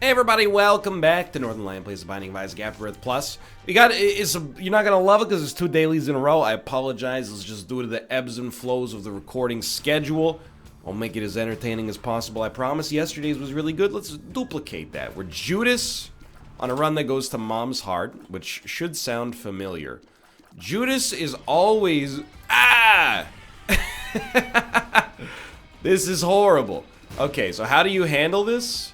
Hey everybody, welcome back to Northernlion Plays the Binding of Isaac Afterbirth Plus. You're not gonna love it because it's 2 dailies in a row. I apologize. Let's just do it to the ebbs and flows of the recording schedule. I'll make it as entertaining as possible. I promise. Yesterday's was really good. Let's duplicate that. We're Judas on a run that goes to Mom's Heart, which should sound familiar. Judas is always This is horrible. Okay, so how do you handle this?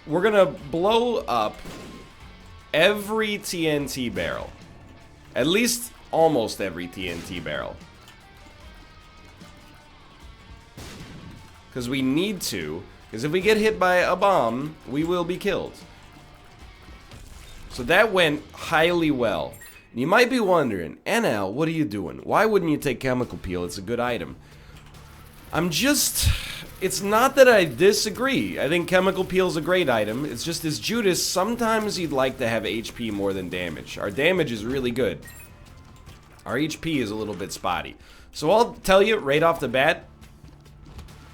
We're gonna blow up every TNT barrel. At least almost every TNT barrel. Because we need to. Because if we get hit by a bomb, we will be killed. So that went highly well. And you might be wondering, NL, what are you doing? Why wouldn't you take chemical peel? It's a good item. It's not that I disagree. I think chemical peel is a great item. It's just as Judas, sometimes you'd like to have HP more than damage. Our damage is really good. Our HP is a little bit spotty. So I'll tell you right off the bat,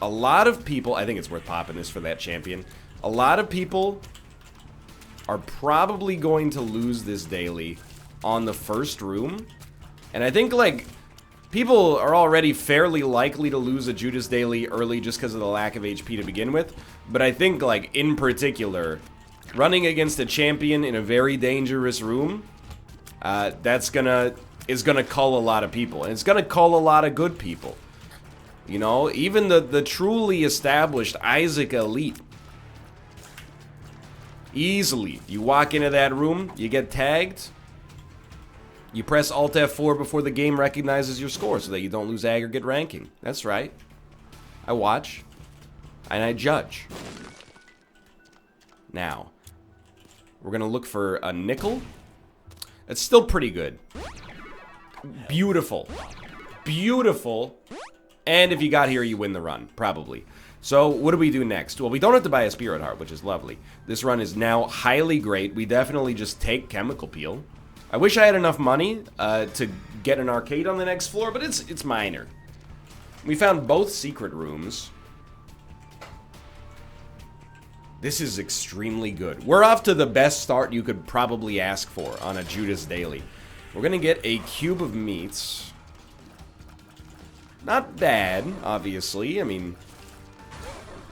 a lot of people, I think it's worth popping this for that champion. A lot of people are probably going to lose this daily on the first room. And I think, like, people are already fairly likely to lose a Judas daily early just because of the lack of HP to begin with. But I think, like, in particular, running against a champion in a very dangerous room, is gonna cull a lot of people. And it's gonna cull a lot of good people. You know, even the truly established Isaac elite. Easily. You walk into that room, you get tagged. You press Alt F4 before the game recognizes your score so that you don't lose aggregate ranking. That's right. I watch. And I judge. Now, we're going to look for a nickel. It's still pretty good. Beautiful. Beautiful. And if you got here, you win the run. Probably. So, what do we do next? Well, we don't have to buy a Spirit Heart, which is lovely. This run is now highly great. We definitely just take Chemical Peel. I wish I had enough money to get an arcade on the next floor, but it's minor. We found both secret rooms. This is extremely good. We're off to the best start you could probably ask for on a Judas daily. We're gonna get a cube of meats. Not bad, obviously. I mean,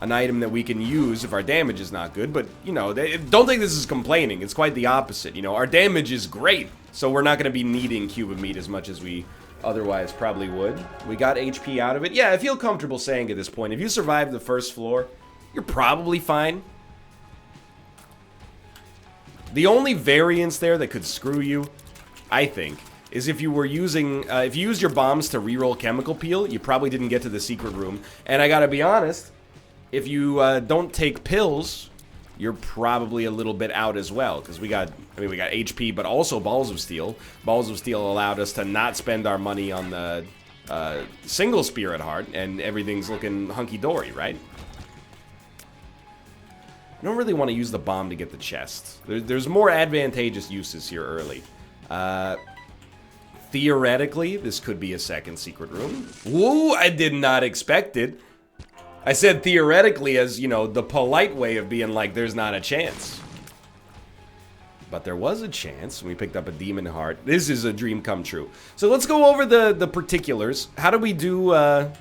an item that we can use if our damage is not good, but, you know, don't think this is complaining. It's quite the opposite. You know, our damage is great, so we're not going to be needing cube of meat as much as we otherwise probably would. We got HP out of it. Yeah, I feel comfortable saying at this point, if you survive the first floor, you're probably fine. The only variance there that could screw you, I think, is if you were using, if you used your bombs to reroll chemical peel, you probably didn't get to the secret room. And I gotta be honest, if you don't take pills, you're probably a little bit out as well. Because we got HP, but also Balls of Steel. Balls of Steel allowed us to not spend our money on the single Spirit Heart, and everything's looking hunky-dory, right? I don't really want to use the bomb to get the chest. There's more advantageous uses here early. Theoretically, this could be a second secret room. Woo, I did not expect it. I said theoretically as, you know, the polite way of being like, there's not a chance. But there was a chance. We picked up a demon heart. This is a dream come true. So let's go over the particulars. How do we do, how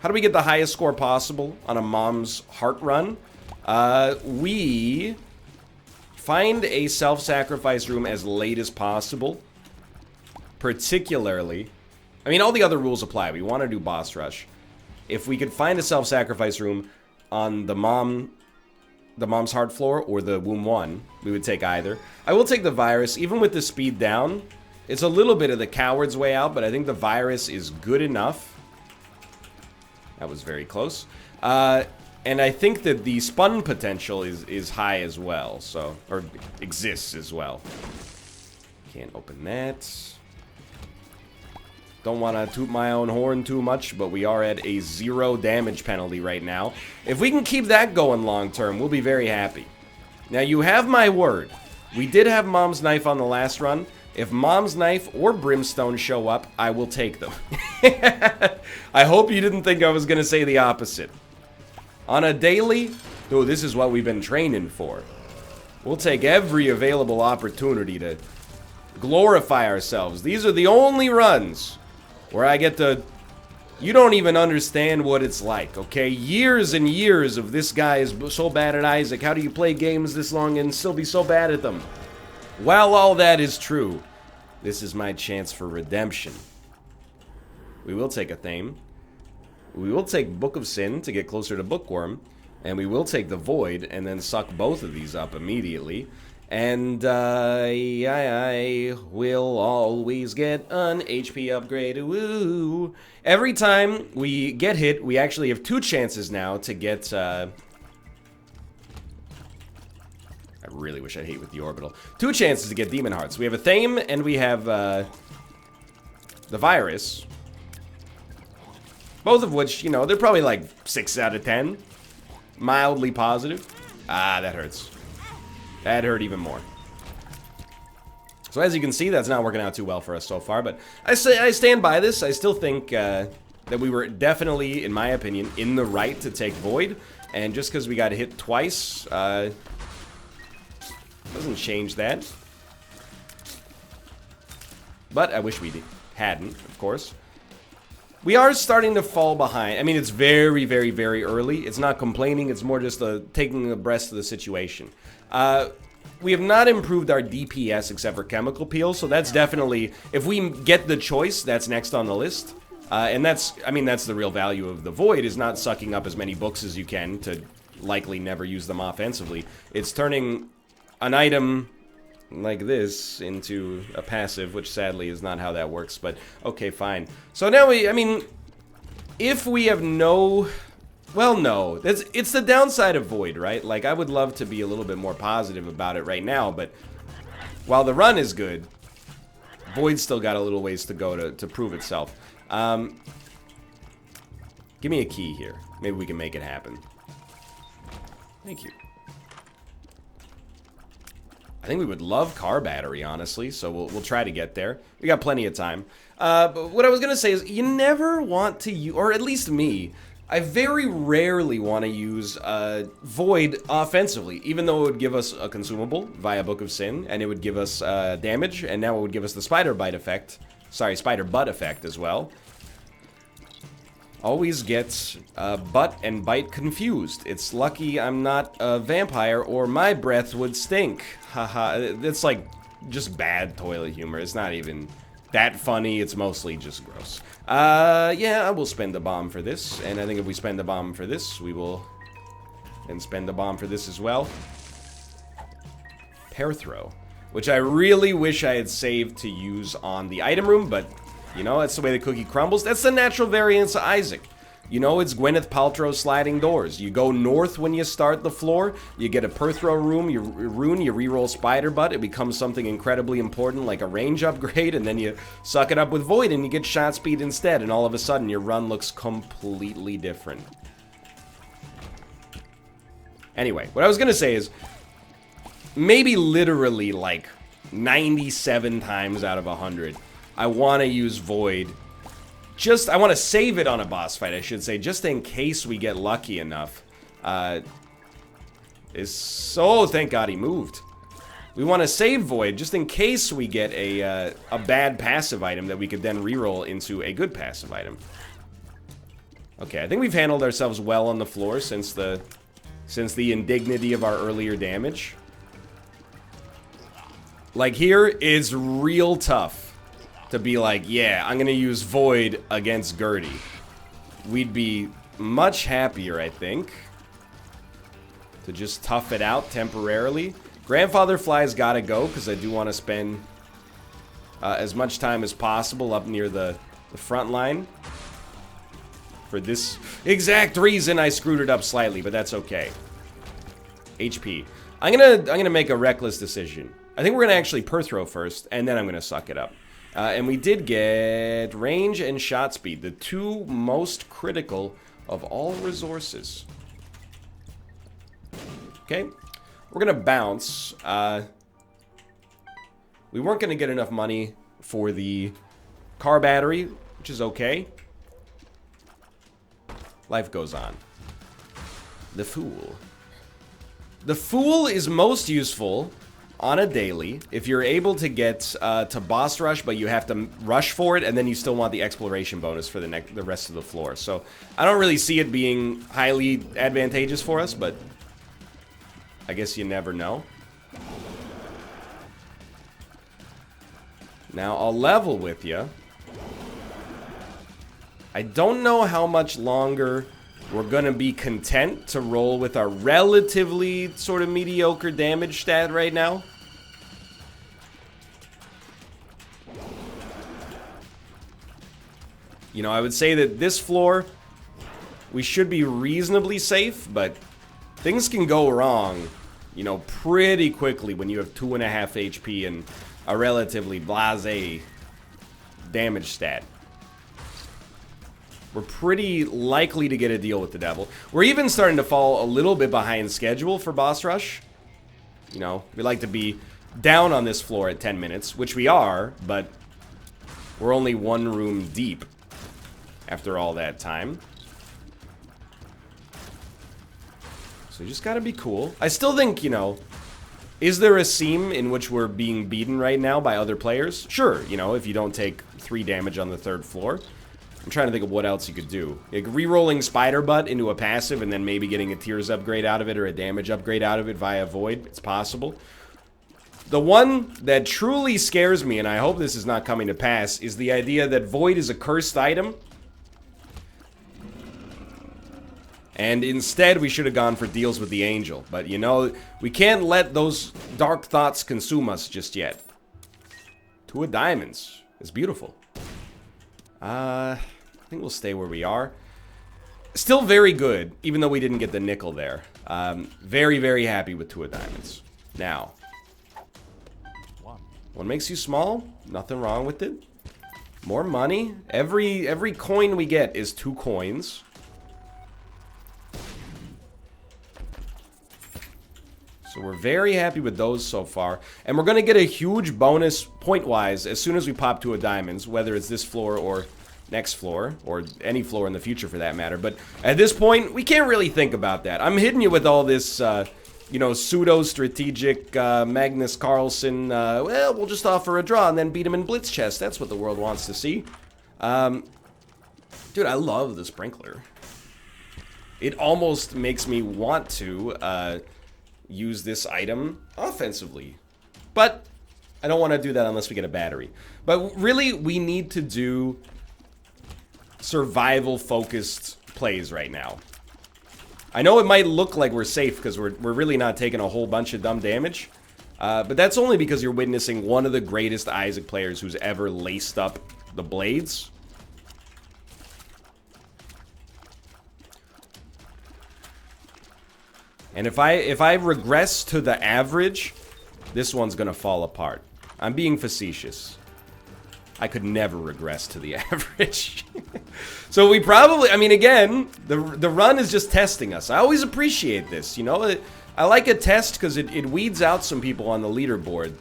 do we get the highest score possible on a Mom's Heart run? We find a self-sacrifice room as late as possible. Particularly, I mean, all the other rules apply. We want to do boss rush. If we could find a self-sacrifice room on the Mom's Heart floor or the Womb 1, we would take either. I will take the Virus. Even with the speed down, it's a little bit of the coward's way out, but I think the Virus is good enough. That was very close. And I think that the spun potential is high as well, so, or exists as well. Can't open that. Don't want to toot my own horn too much, but we are at a 0 damage penalty right now. If we can keep that going long term, we'll be very happy. Now, you have my word. We did have Mom's Knife on the last run. If Mom's Knife or Brimstone show up, I will take them. I hope you didn't think I was going to say the opposite. On a daily, Oh, this is what we've been training for. We'll take every available opportunity to glorify ourselves. These are the only runs where I get to... You don't even understand what it's like, okay? Years and years of this guy is so bad at Isaac. How do you play games this long and still be so bad at them? While all that is true, this is my chance for redemption. We will take a Thame. We will take Book of Sin to get closer to Bookworm. And we will take the Void and then suck both of these up immediately. And I will always get an HP upgrade. Woo! Every time we get hit, we actually have 2 chances now to get... I really wish I hate with the Orbital. 2 chances to get Demon Hearts. We have a Thame and we have the Virus. Both of which, you know, they're probably like 6 out of 10. Mildly positive. Ah, that hurts. That hurt even more. So as you can see, that's not working out too well for us so far, but I stand by this. I still think that we were definitely, in my opinion, in the right to take Void, and just because we got hit twice, doesn't change that. But I wish we hadn't, of course. We are starting to fall behind. I mean, it's very, very, very early. It's not complaining. It's more just taking abreast of the situation. We have not improved our DPS except for Chemical Peel, so that's definitely... If we get the choice, that's next on the list. And that's... I mean, that's the real value of the Void, is not sucking up as many books as you can to likely never use them offensively. It's turning an item... like this into a passive, which sadly is not how that works, but okay, fine. So now I mean, if we have no, well, no, it's the downside of Void, right? Like, I would love to be a little bit more positive about it right now, but while the run is good, Void's still got a little ways to go to prove itself. Give me a key here. Maybe we can make it happen. Thank you. I think we would love car battery, honestly, so we'll try to get there. We got plenty of time. But what I was going to say is, you never want to use, or at least me, I very rarely want to use Void offensively, even though it would give us a consumable via Book of Sin, and it would give us damage, and now it would give us the Spider Bite effect. Sorry, Spider Butt effect as well. Always gets butt and bite confused. It's lucky I'm not a vampire or my breath would stink. Haha, it's like just bad toilet humor. It's not even that funny. It's mostly just gross. Yeah, I will spend a bomb for this. And I think if we spend a bomb for this, we will then spend a bomb for this as well. Pear Throw, which I really wish I had saved to use on the item room, but... You know, that's the way the cookie crumbles. That's the natural variance of Isaac. You know, it's Gwyneth Paltrow sliding doors. You go north when you start the floor, you get a Perthrow rune, you reroll Spider Butt, it becomes something incredibly important like a range upgrade, and then you suck it up with Void and you get shot speed instead, and all of a sudden your run looks completely different. Anyway, what I was gonna say is, maybe literally like 97 times out of 100, I want to use Void. I want to save it on a boss fight, I should say, just in case we get lucky enough. Oh, thank God he moved. We want to save Void just in case we get a bad passive item that we could then reroll into a good passive item. Okay, I think we've handled ourselves well on the floor since the indignity of our earlier damage. Like, here is real tough to be like, yeah, I'm gonna use Void against Gertie. We'd be much happier, I think, to just tough it out temporarily. Grandfather Fly's gotta go, because I do want to spend as much time as possible up near the front line. For this exact reason, I screwed it up slightly, but that's okay. HP. I'm gonna make a reckless decision. I think we're gonna actually Perthrow first, and then I'm gonna suck it up. And we did get range and shot speed, the 2 most critical of all resources. Okay, we're gonna bounce. We weren't gonna get enough money for the car battery, which is okay. Life goes on. The Fool. The Fool is most useful on a daily if you're able to get to boss rush, but you have to rush for it, and then you still want the exploration bonus for the rest of the floor. So I don't really see it being highly advantageous for us, but I guess you never know. Now I'll level with you. I don't know how much longer we're gonna be content to roll with our relatively sort of mediocre damage stat right now. You know, I would say that this floor, we should be reasonably safe, but things can go wrong, you know, pretty quickly when you have 2.5 HP and a relatively blasé damage stat. We're pretty likely to get a deal with the devil. We're even starting to fall a little bit behind schedule for boss rush. You know, we like to be down on this floor at 10 minutes, which we are, but we're only one room deep after all that time. So you just gotta be cool. I still think, you know, is there a seam in which we're being beaten right now by other players? Sure, you know, if you don't take 3 damage on the 3rd floor. I'm trying to think of what else you could do. Like re-rolling Spider Butt into a passive and then maybe getting a Tears upgrade out of it or a damage upgrade out of it via Void. It's possible. The one that truly scares me, and I hope this is not coming to pass, is the idea that Void is a cursed item. And instead, we should have gone for deals with the Angel. But, you know, we can't let those dark thoughts consume us just yet. 2 of diamonds. It's beautiful. I think we'll stay where we are. Still very good, even though we didn't get the nickel there. Very, very happy with 2 of diamonds. Now, what makes you small? Nothing wrong with it. More money. Every coin we get is 2 coins. So we're very happy with those so far. And we're going to get a huge bonus point-wise as soon as we pop 2 of diamonds, whether it's this floor or next floor, or any floor in the future for that matter. But at this point, we can't really think about that. I'm hitting you with all this, you know, pseudo-strategic Magnus Carlsen, well, we'll just offer a draw and then beat him in Blitz chest. That's what the world wants to see. Dude, I love the sprinkler. It almost makes me want to use this item offensively. But I don't want to do that unless we get a battery. But really, we need to do survival-focused plays right now. I know it might look like we're safe because we're really not taking a whole bunch of dumb damage. But that's only because you're witnessing one of the greatest Isaac players who's ever laced up the blades. And if I regress to the average, this one's gonna fall apart. I'm being facetious. I could never regress to the average. So we probably, I mean, again, the run is just testing us. I always appreciate this, you know? I like a test because it weeds out some people on the leaderboard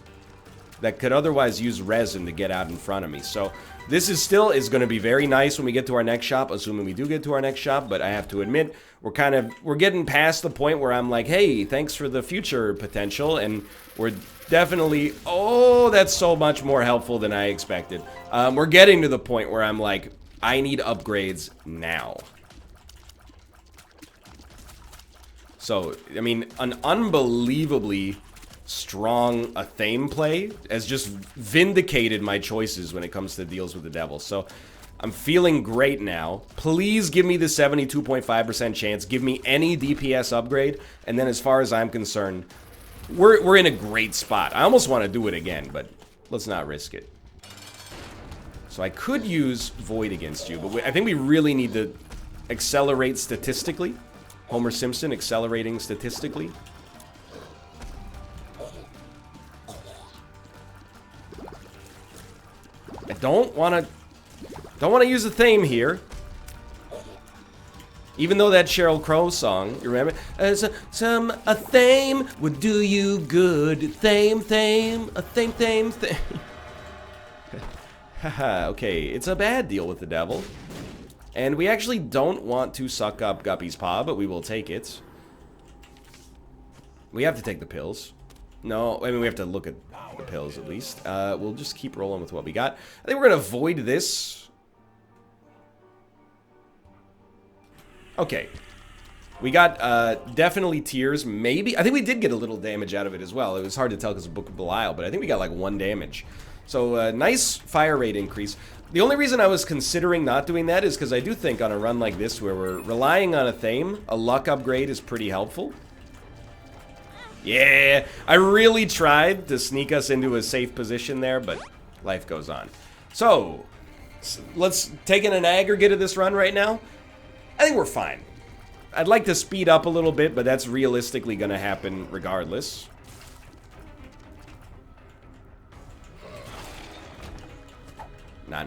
that could otherwise use resin to get out in front of me. So this is going to be very nice when we get to our next shop, assuming we do get to our next shop. But I have to admit, we're getting past the point where I'm like, hey, thanks for the future potential. And we're definitely, oh, that's so much more helpful than I expected. We're getting to the point where I'm like, I need upgrades now. So, I mean, an unbelievably strong Athame play has just vindicated my choices when it comes to deals with the devil. So I'm feeling great now. Please give me the 72.5% chance. Give me any DPS upgrade. And then as far as I'm concerned, we're in a great spot. I almost want to do it again, but let's not risk it. So I could use Void against you, but I think we really need to accelerate statistically. Homer Simpson accelerating statistically. I don't want to use a theme here. Even though that Sheryl Crow song, you remember? A theme would do you good. Theme, a theme. Haha, okay, it's a bad deal with the devil. And we actually don't want to suck up Guppy's paw, but we will take it. We have to take the pills. No, I mean, we have to look at the pills at least. We'll just keep rolling with what we got. I think we're going to avoid this. Okay. We got definitely tears, maybe. I think we did get a little damage out of it as well. It was hard to tell because of Book of Belial, but I think we got like 1 damage. So nice fire rate increase. The only reason I was considering not doing that is because I do think on a run like this where we're relying on a theme, a luck upgrade is pretty helpful. Yeah, I really tried to sneak us into a safe position there, but life goes on. So, let's take in an aggregate of this run right now. I think we're fine. I'd like to speed up a little bit, but that's realistically going to happen regardless. Nah.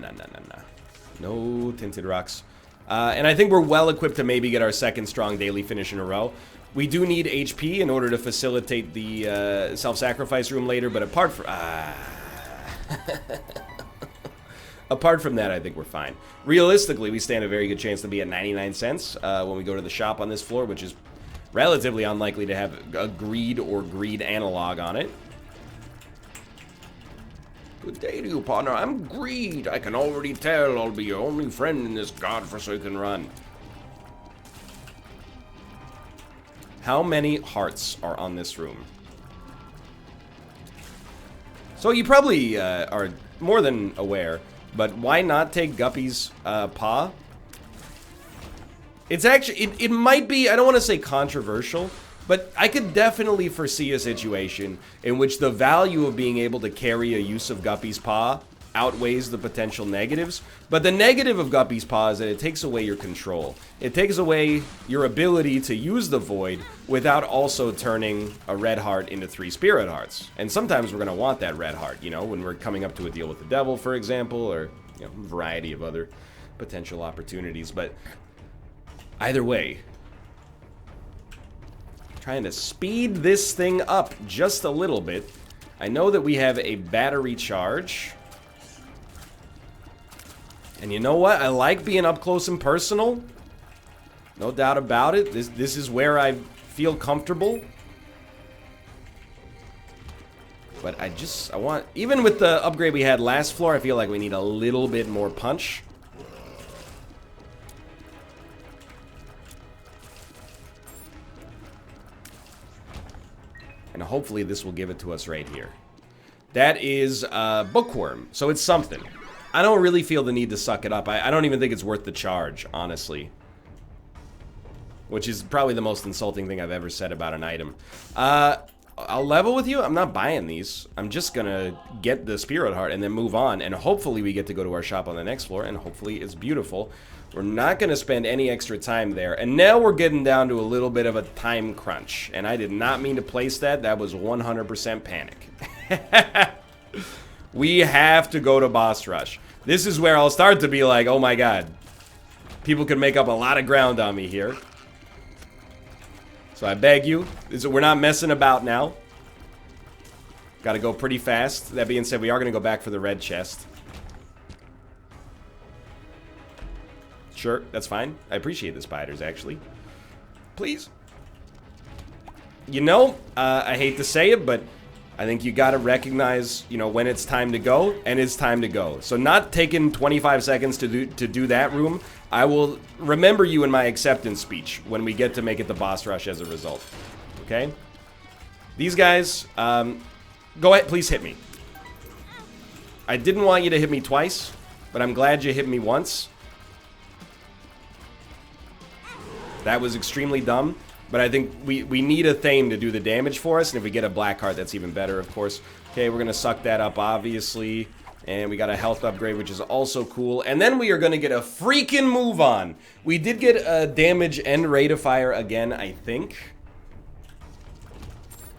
No tinted rocks. And I think we're well equipped to maybe get our 2nd strong daily finish in a row. We do need HP in order to facilitate the self-sacrifice room later, but apart from... apart from that, I think we're fine. Realistically, we stand a very good chance to be at 99 cents when we go to the shop on this floor, which is relatively unlikely to have a greed or greed analog on it. Good day to you, partner. I'm Greed. I can already tell I'll be your only friend in this godforsaken run. How many hearts are on this room? So you probably are more than aware, but why not take Guppy's paw? It's actually, it might be, I don't want to say controversial, but I could definitely foresee a situation in which the value of being able to carry a use of Guppy's paw outweighs the potential negatives. But the negative of Guppy's paw is that it takes away your control. It takes away your ability to use the void without also turning a red heart into 3 spirit hearts. And sometimes we're going to want that red heart, you know, when we're coming up to a deal with the devil, for example, or, you know, a variety of other potential opportunities. But either way, trying to speed this thing up just a little bit. I know that we have a battery charge. And you know what? I like being up close and personal. No doubt about it. This is where I feel comfortable. But I want... Even with the upgrade we had last floor, I feel like we need a little bit more punch. And hopefully this will give it to us right here. That is Bookworm, so it's something. I don't really feel the need to suck it up. I don't even think it's worth the charge, honestly. Which is probably the most insulting thing I've ever said about an item. I'll level with you. I'm not buying these. I'm just gonna get the Spirit Heart and then move on. And hopefully we get to go to our shop on the next floor. And hopefully it's beautiful. We're not gonna spend any extra time there. And now we're getting down to a little bit of a time crunch. And I did not mean to place that. That was 100% panic. We have to go to Boss Rush. This is where I'll start to be like, oh my god. People could make up a lot of ground on me here. So I beg you, we're not messing about now. Gotta go pretty fast. That being said, we are gonna go back for the red chest. Sure, that's fine. I appreciate the spiders, actually. Please. You know, I hate to say it, but I think you gotta recognize, you know, when it's time to go, and it's time to go. So not taking 25 seconds to do that room. I will remember you in my acceptance speech when we get to make it the boss rush as a result. Okay? These guys, go ahead, please hit me. I didn't want you to hit me twice, but I'm glad you hit me once. That was extremely dumb. But I think we need a Thame to do the damage for us, and if we get a black heart, that's even better, of course. Okay, we're going to suck that up, obviously. And we got a health upgrade, which is also cool. And then we are going to get a freaking move on. We did get a damage and rate of fire again, I think.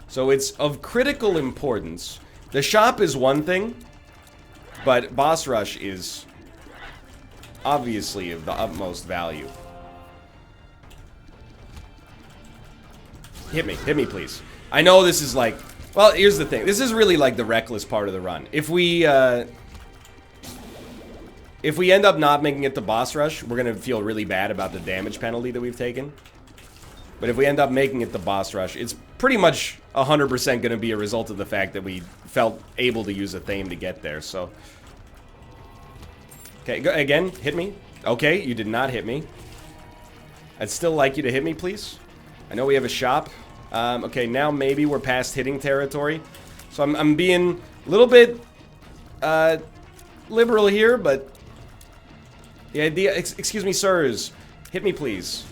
So it's of critical importance. The shop is one thing, but Boss Rush is obviously of the utmost value. Hit me, please. I know this is like... Well, here's the thing. This is really like the reckless part of the run. If we end up not making it to boss rush, we're going to feel really bad about the damage penalty that we've taken. But if we end up making it the boss rush, it's pretty much 100% going to be a result of the fact that we felt able to use a Thame to get there, so... Okay, go again, hit me. Okay, you did not hit me. I'd still like you to hit me, please. I know we have a shop. Okay, now maybe we're past hitting territory. So I'm being a little bit liberal here, but the idea... Excuse me, sirs. Hit me, please.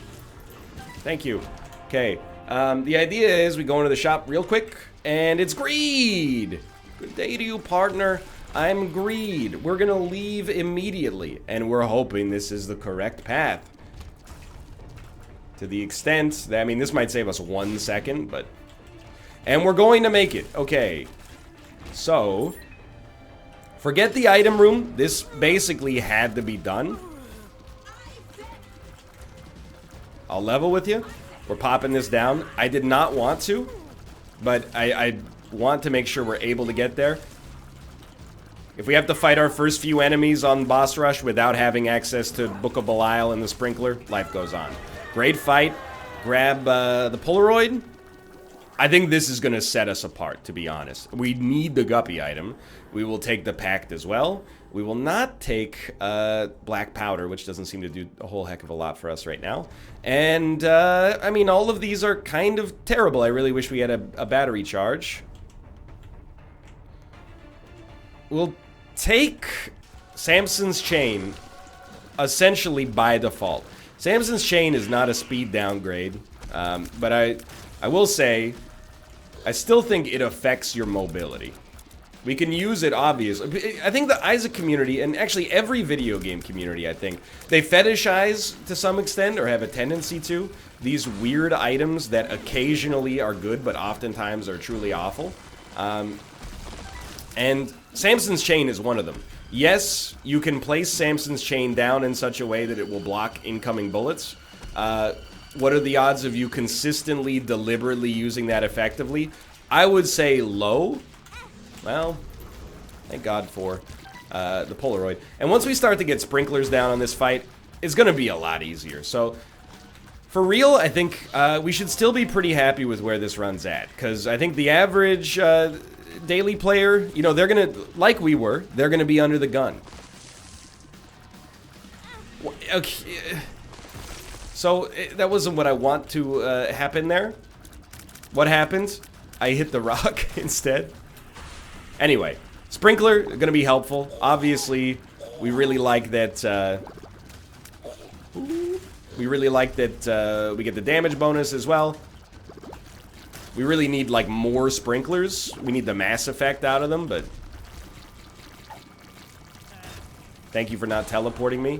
Thank you. Okay. The idea is we go into the shop real quick, and it's greed! Good day to you, partner. I'm greed. We're gonna leave immediately, and we're hoping this is the correct path. To the extent that, I mean, this might save us 1 second, but... And we're going to make it. Okay. So... Forget the item room. This basically had to be done. I'll level with you. We're popping this down. I did not want to, but I want to make sure we're able to get there. If we have to fight our first few enemies on boss rush without having access to Book of Belial and the sprinkler, life goes on. Great fight. Grab the Polaroid. I think this is going to set us apart, to be honest. We need the Guppy item. We will take the Pact as well. We will not take Black Powder, which doesn't seem to do a whole heck of a lot for us right now. And, I mean, all of these are kind of terrible. I really wish we had a battery charge. We'll take Samson's Chain essentially by default. Samson's Chain is not a speed downgrade, but I will say, I still think it affects your mobility. We can use it, obviously. I think the Isaac community, and actually every video game community, I think, they fetishize, to some extent, or have a tendency to, these weird items that occasionally are good, but oftentimes are truly awful. And Samson's Chain is one of them. Yes, you can place Samson's Chain down in such a way that it will block incoming bullets. What are the odds of you consistently, deliberately using that effectively? I would say low. Well, thank God for the Polaroid. And once we start to get sprinklers down on this fight, it's going to be a lot easier. So, for real, I think we should still be pretty happy with where this run's at. Because I think the average daily player, you know, they're going to, like we were, they're going to be under the gun. Okay. So, that wasn't what I want to happen there. What happened? I hit the rock instead. Anyway, sprinkler, gonna be helpful. Obviously, we really like that, we get the damage bonus as well. We really need, like, more sprinklers. We need the mass effect out of them, but... Thank you for not teleporting me.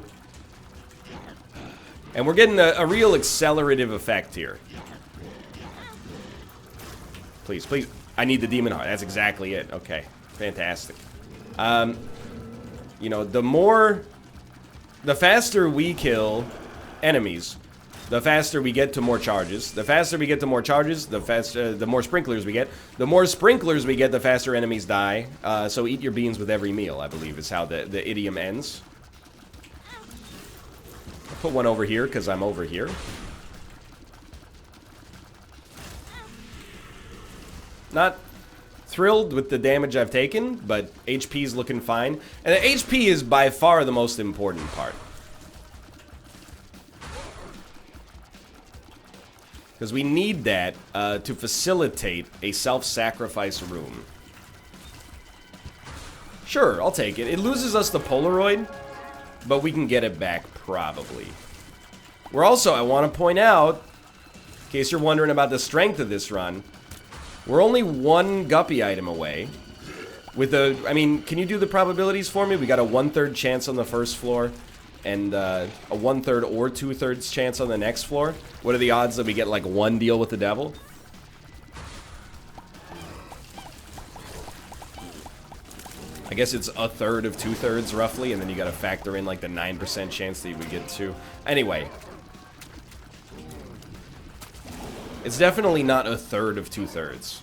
And we're getting a real accelerative effect here. Please, please. I need the Demon Heart. That's exactly it. Okay. Fantastic. You know, the faster we kill enemies, the faster we get to more charges. The faster we get to more charges, the more sprinklers we get. The more sprinklers we get, the faster enemies die. So eat your beans with every meal, I believe, is how the idiom ends. I'll put one over here, because I'm over here. Not thrilled with the damage I've taken, but HP's looking fine. And the HP is by far the most important part. Because we need that to facilitate a self-sacrifice room. Sure, I'll take it. It loses us the Polaroid, but we can get it back probably. We're also, I want to point out, in case you're wondering about the strength of this run, we're only one Guppy item away. With a, I mean, can you do the probabilities for me? We got a 1/3 chance on the first floor, and a 1/3 or 2/3 chance on the next floor. What are the odds that we get like one deal with the devil? I guess it's 1/3 of 2/3 roughly, and then you gotta factor in like the 9% chance that we get 2. Anyway. It's definitely not 1/3 of 2/3.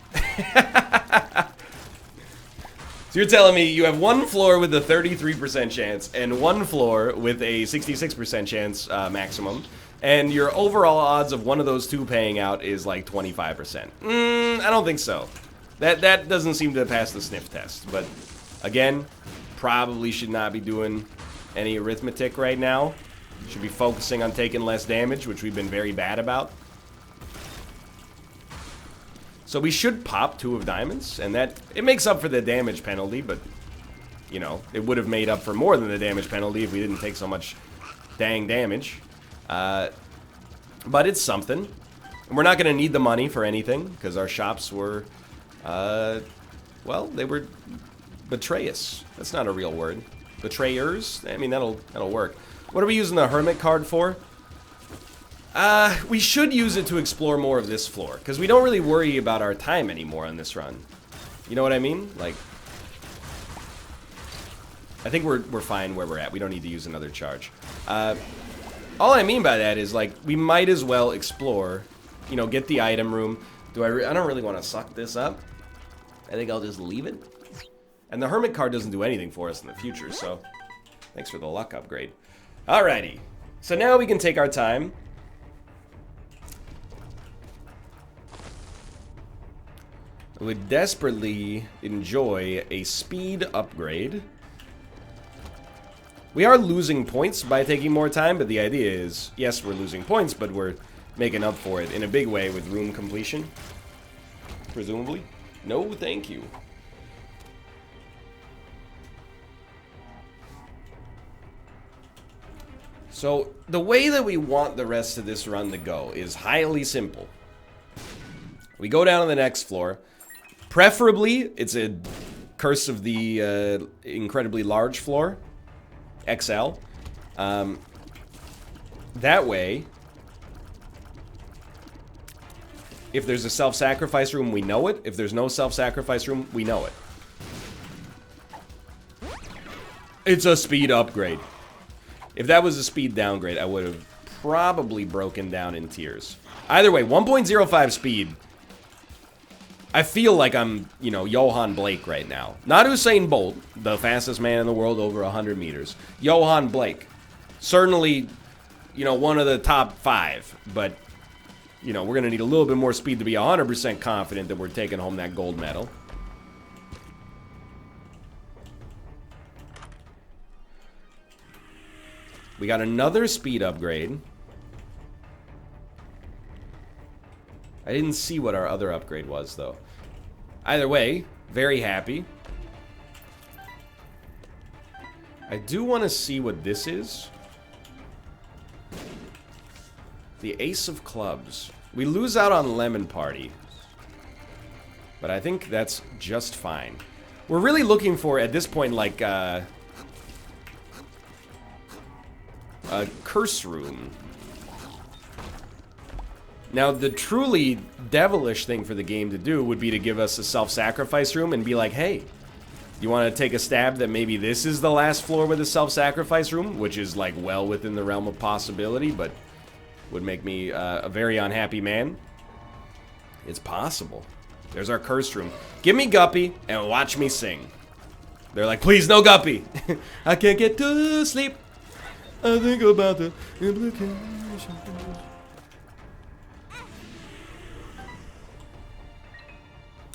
So you're telling me you have one floor with a 33% chance and one floor with a 66% chance maximum. And your overall odds of one of those two paying out is like 25%. I don't think so. That doesn't seem to pass the sniff test. But again, probably should not be doing any arithmetic right now. Should be focusing on taking less damage, which we've been very bad about. So we should pop 2 of diamonds, and that it makes up for the damage penalty, but you know, it would have made up for more than the damage penalty if we didn't take so much dang damage. But it's something. And we're not going to need the money for anything, because our shops were, well, they were betrayers. That's not a real word. Betrayers? I mean, that'll work. What are we using the Hermit card for? We should use it to explore more of this floor, because we don't really worry about our time anymore on this run. You know what I mean? Like, I think we're fine where we're at. We don't need to use another charge. All I mean by that is, like, we might as well explore, you know, get the item room. I don't really want to suck this up. I think I'll just leave it. And the Hermit card doesn't do anything for us in the future, so thanks for the luck upgrade. Alrighty. So now we can take our time. I would desperately enjoy a speed upgrade. We are losing points by taking more time, but the idea is, yes, we're losing points, but we're making up for it in a big way with room completion. Presumably. No, thank you. So, the way that we want the rest of this run to go is highly simple. We go down to the next floor. Preferably, it's a Curse of the incredibly large floor. XL. That way, if there's a self-sacrifice room, we know it. If there's no self-sacrifice room, we know it. It's a speed upgrade. If that was a speed downgrade, I would have probably broken down in tears. Either way, 1.05 speed. I feel like I'm, you know, Johan Blake right now. Not Usain Bolt, the fastest man in the world over 100 meters. Johan Blake. Certainly, you know, one of the top 5. But, you know, we're going to need a little bit more speed to be 100% confident that we're taking home that gold medal. We got another speed upgrade. I didn't see what our other upgrade was, though. Either way, very happy. I do want to see what this is. The Ace of Clubs. We lose out on Lemon Party. But I think that's just fine. We're really looking for, at this point, like, a curse room. Now, the truly devilish thing for the game to do would be to give us a self-sacrifice room and be like, hey, you want to take a stab that maybe this is the last floor with a self-sacrifice room, which is, like, well within the realm of possibility, but would make me a very unhappy man. It's possible. There's our curse room. Give me Guppy and watch me sing. They're like, please, no Guppy. I can't get to sleep. I think about the implications.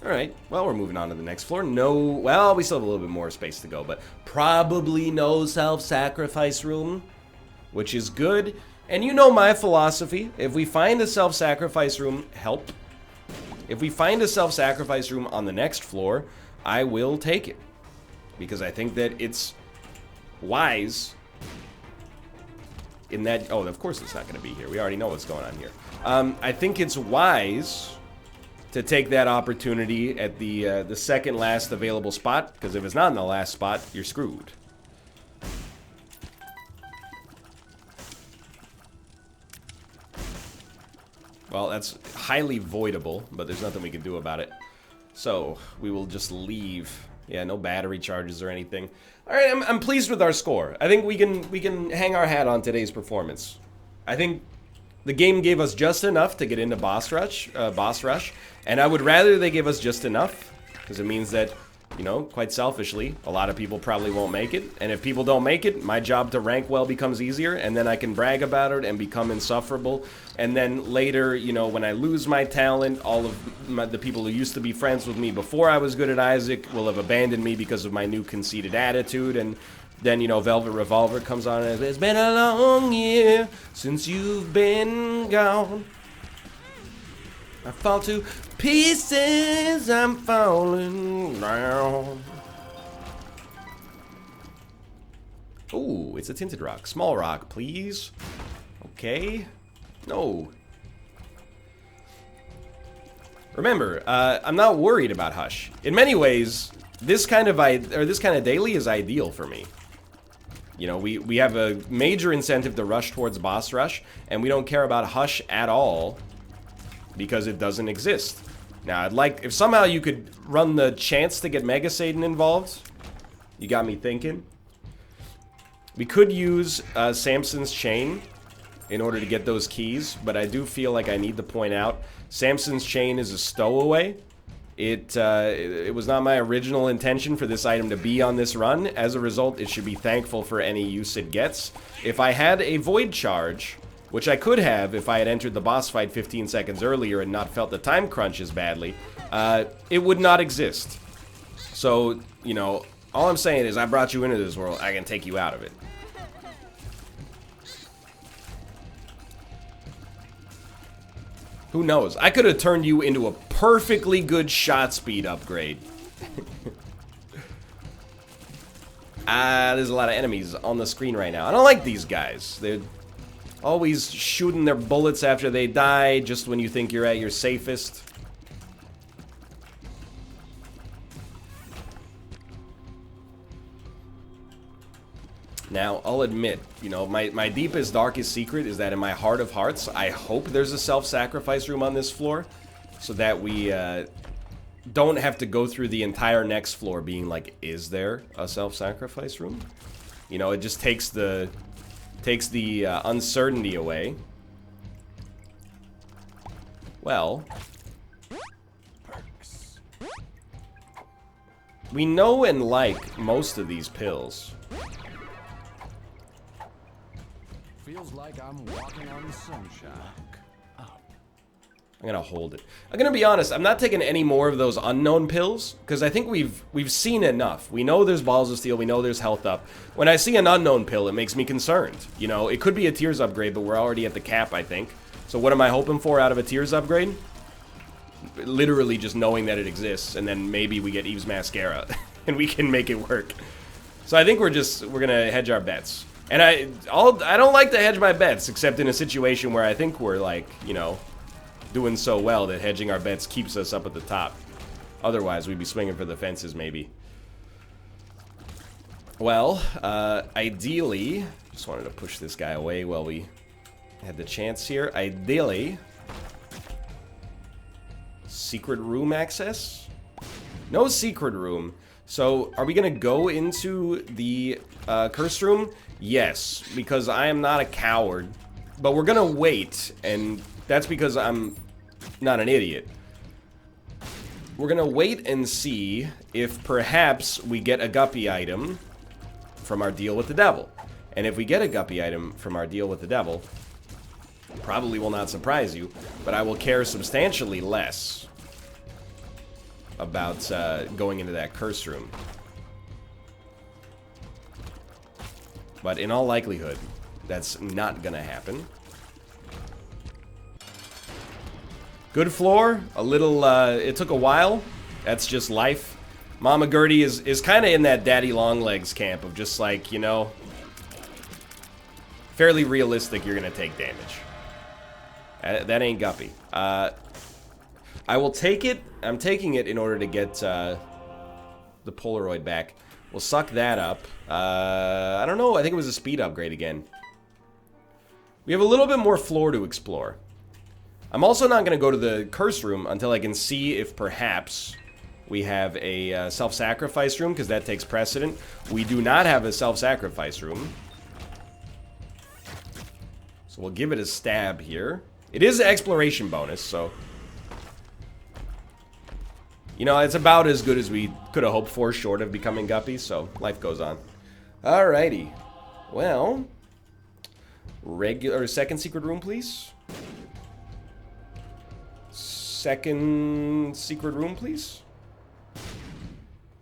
Alright, well, we're moving on to the next floor. No, well, we still have a little bit more space to go, but probably no self-sacrifice room, which is good. And you know my philosophy. If we find a self-sacrifice room, help. If we find a self-sacrifice room on the next floor, I will take it. Because I think that it's wise in that... Oh, of course it's not going to be here. We already know what's going on here. I think it's wise to take that opportunity at the second last available spot, because if it's not in the last spot, you're screwed. Well, that's highly voidable, but there's nothing we can do about it. So, we will just leave. Yeah, no battery charges or anything. Alright, I'm pleased with our score. I think we can hang our hat on today's performance. I think the game gave us just enough to get into boss rush, and I would rather they give us just enough, because it means that you know, quite selfishly, a lot of people probably won't make it. And if people don't make it, my job to rank well becomes easier. And then I can brag about it and become insufferable. And then later, you know, when I lose my talent, all of the people who used to be friends with me before I was good at Isaac will have abandoned me because of my new conceited attitude. And then, you know, Velvet Revolver comes on and it's been a long year since you've been gone. I fall to pieces, I'm falling down. Ooh, it's a tinted rock. Small rock, please. Okay. No. Remember, I'm not worried about Hush. In many ways, this kind of daily is ideal for me. You know, we have a major incentive to rush towards boss rush, and we don't care about Hush at all because it doesn't exist. Now, I'd like, if somehow you could run the chance to get Mega Satan involved, you got me thinking. We could use Samson's Chain in order to get those keys, but I do feel like I need to point out Samson's Chain is a stowaway. It was not my original intention for this item to be on this run. As a result, it should be thankful for any use it gets. If I had a Void Charge, which I could have if I had entered the boss fight 15 seconds earlier and not felt the time crunch as badly, it would not exist. So, you know, all I'm saying is I brought you into this world, I can take you out of it. Who knows? I could have turned you into a perfectly good shot speed upgrade. There's a lot of enemies on the screen right now. I don't like these guys. They're always shooting their bullets after they die, just when you think you're at your safest. Now, I'll admit, you know, my deepest, darkest secret is that in my heart of hearts, I hope there's a self-sacrifice room on this floor, so that we don't have to go through the entire next floor being like, is there a self-sacrifice room? You know, it just takes the uncertainty away. Well, we know and like most of these pills. Feels like I'm walking on sunshine. I'm gonna hold it. I'm gonna be honest, I'm not taking any more of those unknown pills, because I think we've seen enough. We know there's Balls of Steel, we know there's health up. When I see an unknown pill, it makes me concerned. You know, it could be a Tears upgrade, but we're already at the cap, I think. So what am I hoping for out of a Tears upgrade? Literally just knowing that it exists, and then maybe we get Eve's Mascara, and we can make it work. So I think we're gonna hedge our bets. And I don't like to hedge my bets, except in a situation where I think we're like, you know, doing so well that hedging our bets keeps us up at the top. Otherwise, we'd be swinging for the fences, maybe. Well, ideally, just wanted to push this guy away while we had the chance here. Ideally, secret room access? No secret room. So, are we gonna go into the curse room? Yes, because I am not a coward. But we're gonna wait, and that's because I'm not an idiot. We're gonna wait and see if perhaps we get a Guppy item from our deal with the devil. And if we get a Guppy item from our deal with the devil, probably will not surprise you, but I will care substantially less about going into that curse room. But in all likelihood, that's not gonna happen. Good floor, a little, it took a while. That's just life. Mama Gertie is kind of in that Daddy Longlegs camp of just like, you know, fairly realistic you're gonna take damage. That ain't Guppy. I will take it. I'm taking it in order to get the Polaroid back. We'll suck that up. I don't know. I think it was a speed upgrade again. We have a little bit more floor to explore. I'm also not going to go to the curse room until I can see if perhaps we have a self-sacrifice room, because that takes precedent. We do not have a self-sacrifice room. So we'll give it a stab here. It is an exploration bonus, so... You know, it's about as good as we could have hoped for, short of becoming guppies, so life goes on. Alrighty. Well, second secret room, please. Second secret room, please.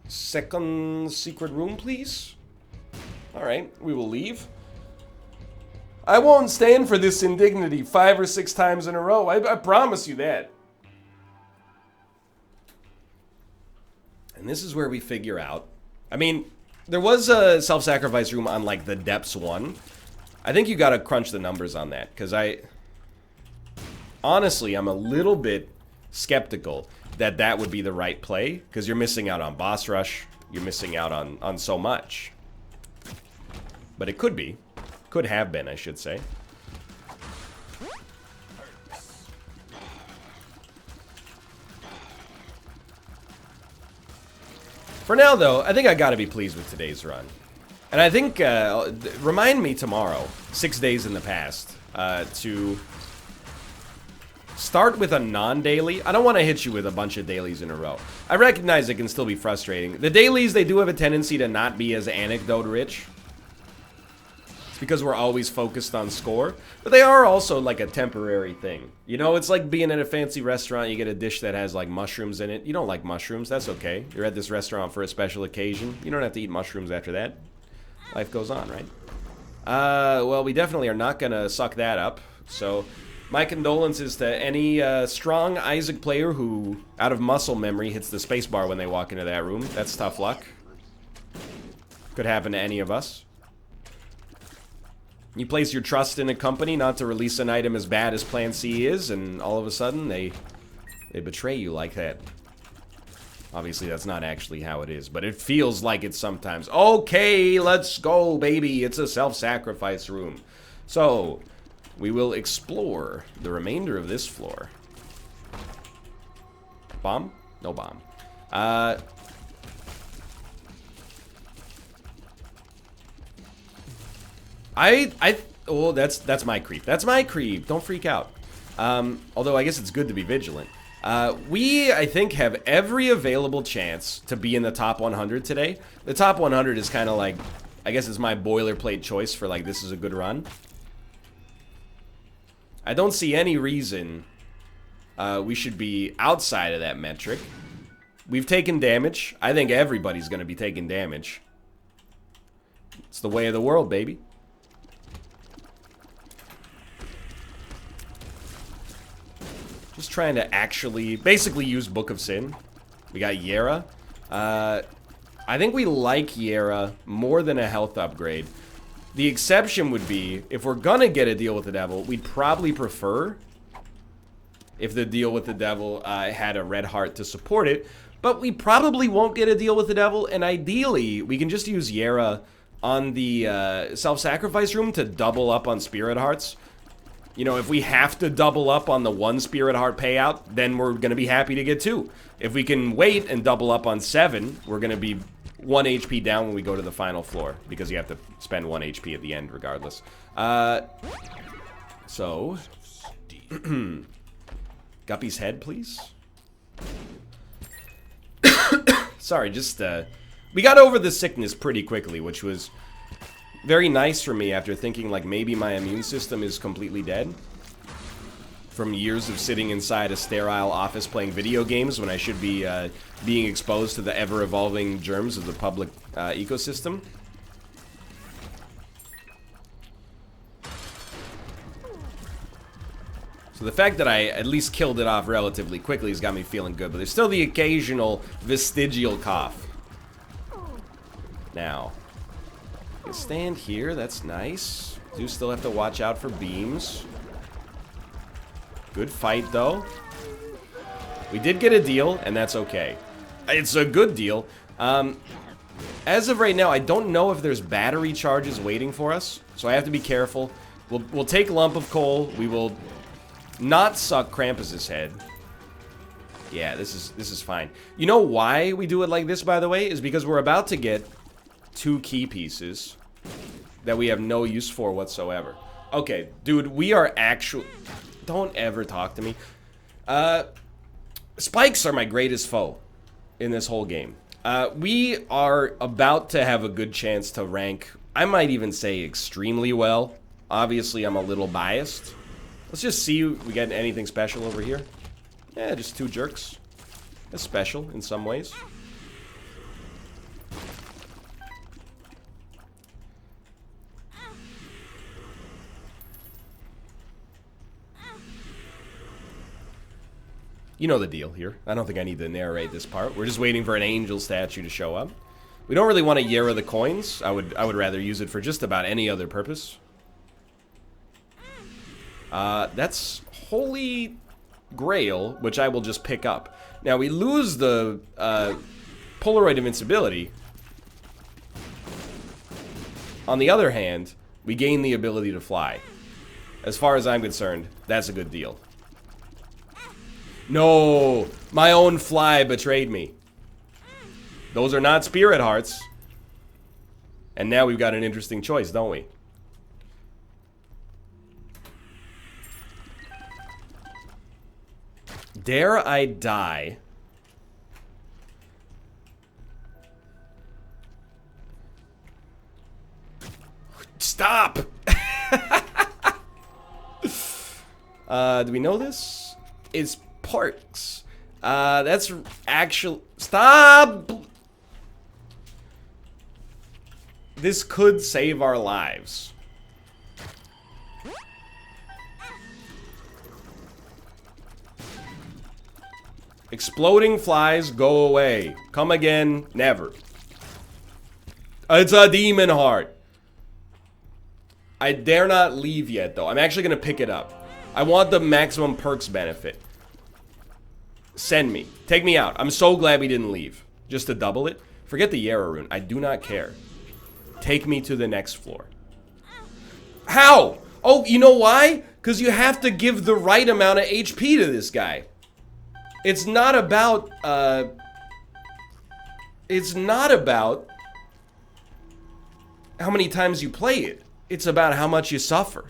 Second secret room, please. Alright, we will leave. I won't stand for this indignity 5 or 6 times in a row. I promise you that. And this is where we figure out. I mean, there was a self-sacrifice room on, like, the depths one. I think you gotta crunch the numbers on that, because honestly, I'm a little bit skeptical that that would be the right play, because you're missing out on boss rush. You're missing out on so much. But it could be. Could have been, I should say. For now, though, I think I gotta be pleased with today's run. And I think, remind me tomorrow, 6 days in the past, to start with a non-daily. I don't want to hit you with a bunch of dailies in a row. I recognize it can still be frustrating. The dailies, they do have a tendency to not be as anecdote-rich. It's because we're always focused on score. But they are also like a temporary thing. You know, it's like being at a fancy restaurant, you get a dish that has like mushrooms in it. You don't like mushrooms, that's okay. You're at this restaurant for a special occasion. You don't have to eat mushrooms after that. Life goes on, right? Well, we definitely are not gonna suck that up. So, my condolences to any strong Isaac player who, out of muscle memory, hits the spacebar when they walk into that room. That's tough luck. Could happen to any of us. You place your trust in a company not to release an item as bad as Plan C is, and all of a sudden they betray you like that. Obviously, that's not actually how it is, but it feels like it sometimes. Okay, let's go, baby. It's a self-sacrifice room. So, we will explore the remainder of this floor. Bomb? No bomb. Oh, that's my creep. That's my creep. Don't freak out. Although I guess it's good to be vigilant. We, I think, have every available chance to be in the top 100 today. The top 100 is kind of like, I guess it's my boilerplate choice for like, this is a good run. I don't see any reason we should be outside of that metric. We've taken damage. I think everybody's going to be taking damage. It's the way of the world, baby. Just trying to actually, basically use Book of Sin. We got Yera. I think we like Yera more than a health upgrade. The exception would be, if we're gonna get a deal with the devil, we'd probably prefer if the deal with the devil had a red heart to support it. But we probably won't get a deal with the devil, and ideally, we can just use Yera on the self-sacrifice room to double up on spirit hearts. You know, if we have to double up on the 1 spirit heart payout, then we're going to be happy to get 2. If we can wait and double up on 7, we're going to be 1 HP down when we go to the final floor, because you have to spend 1 HP at the end regardless. So, Guppy's head, please. Sorry, just, we got over the sickness pretty quickly, which was very nice for me after thinking like maybe my immune system is completely dead from years of sitting inside a sterile office playing video games when I should be being exposed to the ever-evolving germs of the public ecosystem. So the fact that I at least killed it off relatively quickly has got me feeling good, but there's still the occasional vestigial cough. Now, you stand here, that's nice. Do still have to watch out for beams. Good fight, though. We did get a deal, and that's okay. It's a good deal. As of right now, I don't know if there's battery charges waiting for us, so I have to be careful. We'll take Lump of Coal. We will not suck Krampus's head. Yeah, this is fine. You know why we do it like this, by the way, is because we're about to get 2 key pieces that we have no use for whatsoever. Okay, dude, we are actually... Don't ever talk to me. Spikes are my greatest foe. in this whole game. We are about to have a good chance to rank, I might even say extremely well. Obviously, I'm a little biased. Let's just see if we get anything special over here. Yeah, just 2 jerks. That's special in some ways. You know the deal here. I don't think I need to narrate this part. We're just waiting for an angel statue to show up. We don't really want to Yera the coins. I would rather use it for just about any other purpose. That's Holy Grail, which I will just pick up. Now, we lose the Polaroid invincibility. On the other hand, we gain the ability to fly. As far as I'm concerned, that's a good deal. No! My own fly betrayed me. Those are not spirit hearts. And now we've got an interesting choice, don't we? Dare I die? Stop! Do we know this? It's Parks. That's actual. Stop! This could save our lives. Exploding flies, go away. Come again, never. It's a demon heart. I dare not leave yet, though. I'm actually gonna pick it up. I want the maximum perks benefit. Send me. Take me out. I'm so glad we didn't leave. Just to double it. Forget the Yera rune. I do not care. Take me to the next floor. How? Oh, you know why? Because you have to give the right amount of HP to this guy. It's not about, it's not about how many times you play it. It's about how much you suffer.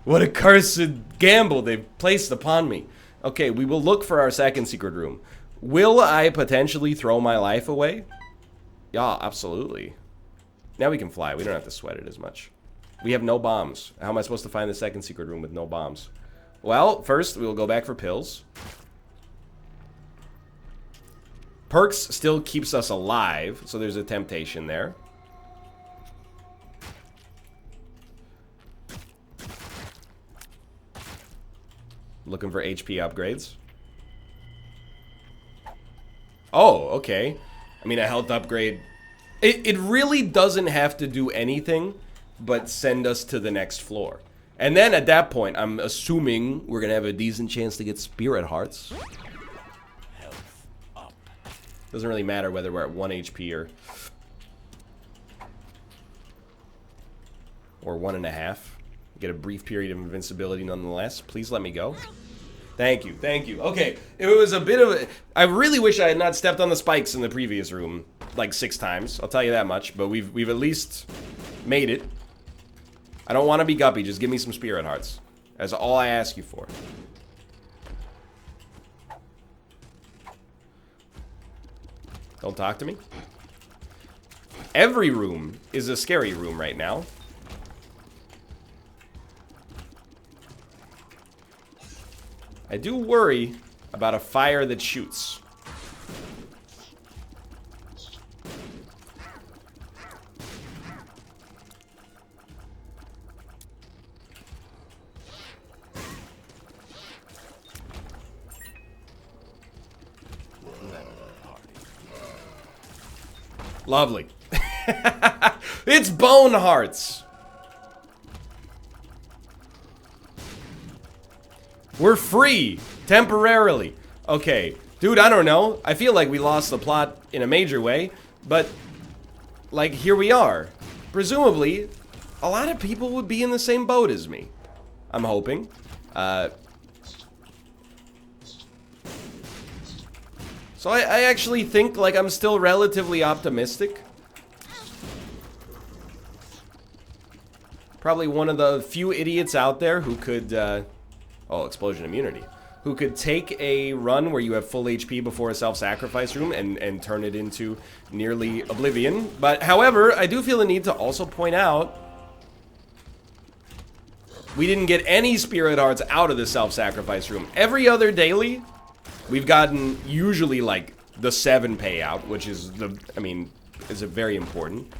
What a cursed gamble they've placed upon me. Okay, we will look for our second secret room. Will I potentially throw my life away? Yeah, absolutely. Now we can fly. We don't have to sweat it as much. We have no bombs. How am I supposed to find the second secret room with no bombs? Well, first we will go back for pills. Perks still keeps us alive, so there's a temptation there. Looking for HP upgrades. Oh, okay. I mean, a health upgrade. It really doesn't have to do anything but send us to the next floor. And then at that point, I'm assuming we're going to have a decent chance to get spirit hearts. Health up. Doesn't really matter whether we're at 1 HP or 1.5. Get a brief period of invincibility nonetheless. Please let me go. Thank you, thank you. Okay, it was a bit of a... I really wish I had not stepped on the spikes in the previous room like 6 times. I'll tell you that much, but we've at least made it. I don't want to be guppy, just give me some spirit hearts. That's all I ask you for. Don't talk to me. Every room is a scary room right now. I do worry about a fire that shoots. Lovely. It's bone hearts. We're free, temporarily. Okay, dude, I don't know. I feel like we lost the plot in a major way, but, like, here we are. Presumably, a lot of people would be in the same boat as me. I'm hoping. So I actually think, like, I'm still relatively optimistic. Probably one of the few idiots out there who could, oh, explosion immunity. who could take a run where you have full HP before a self-sacrifice room and turn it into nearly oblivion. But, however, I do feel the need to also point out we didn't get any spirit hearts out of the self-sacrifice room. Every other daily, we've gotten usually, like, the 7 payout, which is is very important.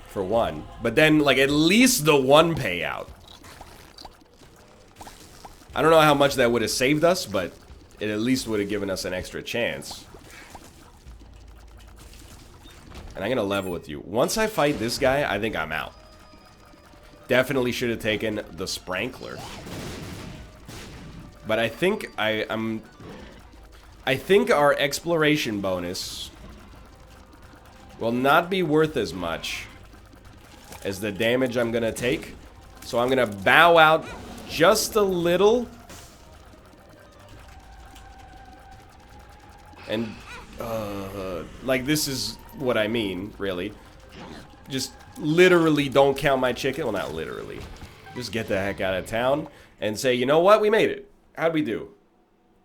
For one. But then, like, at least the 1 payout. I don't know how much that would have saved us, but it at least would have given us an extra chance. And I'm gonna level with you. Once I fight this guy, I think I'm out. Definitely should have taken the Sprankler. But I think I think our exploration bonus will not be worth as much as the damage I'm gonna take. So I'm gonna bow out just a little. And, like, this is what I mean, really. Just literally don't count my chicken. Well, not literally. Just get the heck out of town and say, you know what? We made it. How'd we do?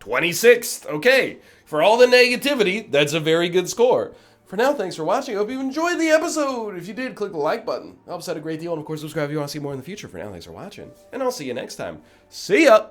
26th. Okay. For all the negativity, that's a very good score. For now, thanks for watching. I hope you enjoyed the episode. If you did, click the like button. It helps out a great deal. And, of course, subscribe if you want to see more in the future. For now, thanks for watching. And I'll see you next time. See ya!